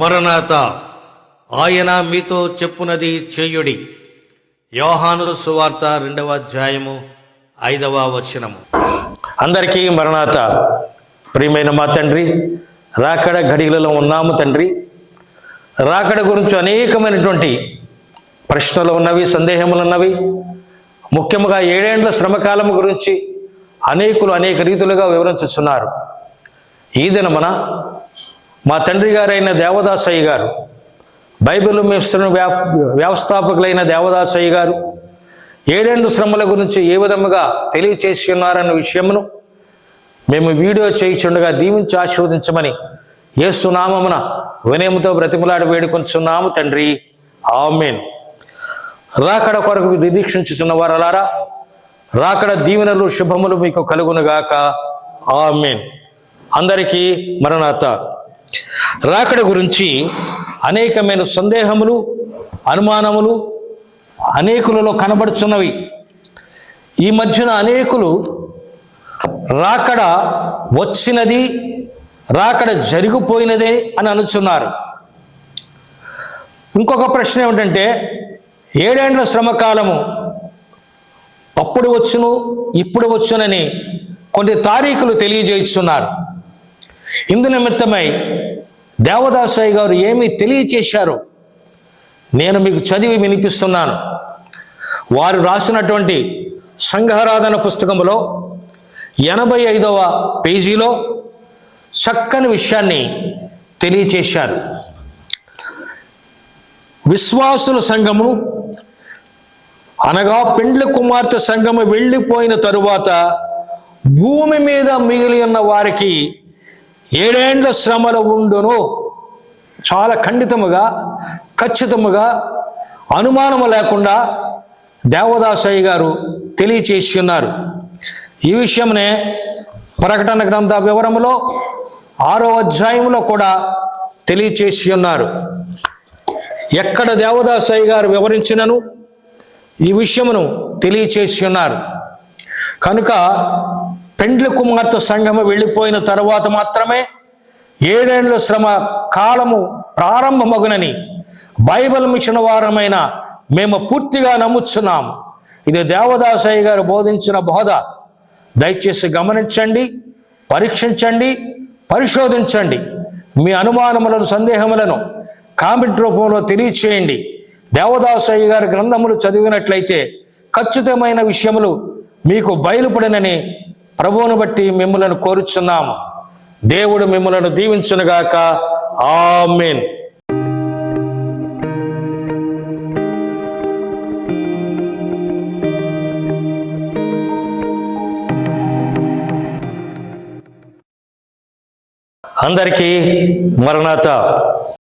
మరణాత ఆయన మీతో చెప్పునది చేయుడి. యోహాను సువార్త 2వ అధ్యాయము 5వ వచనము. అందరికీ మరణాత. ప్రియమైన మా తండ్రి, రాకడ ఘడియలలో ఉన్నాము తండ్రి. రాకడ గురించి అనేకమైనటువంటి ప్రశ్నలు ఉన్నవి, సందేహములు ఉన్నవి. ముఖ్యంగా 7 ఏండ్ల శ్రమకాలం గురించి అనేకులు అనేక రీతులుగా వివరించుతున్నారు. ఈ దినమున మా తండ్రి గారైన దేవదాసయ్య గారు, బైబిల్ మిషన్ వ్యవస్థాపకులైన దేవదాసయ్య గారు 7 ఏండ్ల శ్రమల గురించి ఏ విధముగా తెలియచేసి ఉన్నారన్న విషయమును మేము వీడియో చేయించుండగా దీవించి ఆశీర్వదించమని యేసు నామమున వినయముతో బ్రతిమలాడి వేడుకొంచున్నాము తండ్రి. ఆమేన్. రాకడ కొరకు నిరీక్షించుచున్న వారలారా, రాకడ దీవెనలు శుభములు మీకు కలుగునుగాక. ఆమేన్. అందరికీ మరణాత. రాకడ గురించి అనేకమైన సందేహములు, అనుమానములు అనేకులలో కనబడుచున్నవి. ఈ మధ్యన అనేకులు రాకడ వచ్చినది, రాకడ జరిగిపోయినదే అని అనుచున్నారు. ఇంకొక ప్రశ్న ఏమిటంటే, 7 ఏండ్ల శ్రమకాలము అప్పుడు వచ్చును, ఇప్పుడు వచ్చునని కొన్ని తారీఖులు తెలియజేస్తున్నారు. ఇందు నిమిత్తమై దేవదాసయ్య గారు ఏమి తెలియచేశారో నేను మీకు చదివి వినిపిస్తున్నాను. వారు రాసినటువంటి సంఘారాధన పుస్తకములో 85వ పేజీలో చక్కని విషయాన్ని తెలియచేశారు. విశ్వాసుల సంఘము అనగా పెండ్లి కుమార్తె సంఘము వెళ్ళిపోయిన తరువాత భూమి మీద మిగిలి ఉన్న వారికి 7 ఏండ్ల శ్రమలు ఉండును. చాలా ఖండితముగా, ఖచ్చితముగా, అనుమానము లేకుండా దేవదాసయ్య గారు తెలియచేసి ఉన్నారు. ఈ విషయమునే ప్రకటన గ్రంథ వివరములో 6వ అధ్యాయంలో కూడా తెలియచేసి ఉన్నారు. ఎక్కడ దేవదాసయ్య గారు వివరించినను ఈ విషయమును తెలియచేసి ఉన్నారు. కనుక పెండ్లి కుమార్తె సంఘము వెళ్ళిపోయిన తరువాత మాత్రమే 7 ఏండ్ల శ్రమ కాలము ప్రారంభమగునని బైబిల్ మిషన్ వారమైన మేము పూర్తిగా నమ్ముచున్నాము. ఇది దేవదాసయ్య గారు బోధించిన బోధ. దయచేసి గమనించండి, పరీక్షించండి, పరిశోధించండి. మీ అనుమానములను, సందేహములను కామెంట్ రూపంలో తెలియచేయండి. దేవదాసయ్య గారి గ్రంథములు చదివినట్లయితే ఖచ్చితమైన విషయములు మీకు బయలుపడినని ప్రభువును బట్టి మిమ్మలను కోరుచున్నాము. దేవుడు మిమ్మలను దీవించునుగాక. ఆమేన్. అందరికీ మరణాత.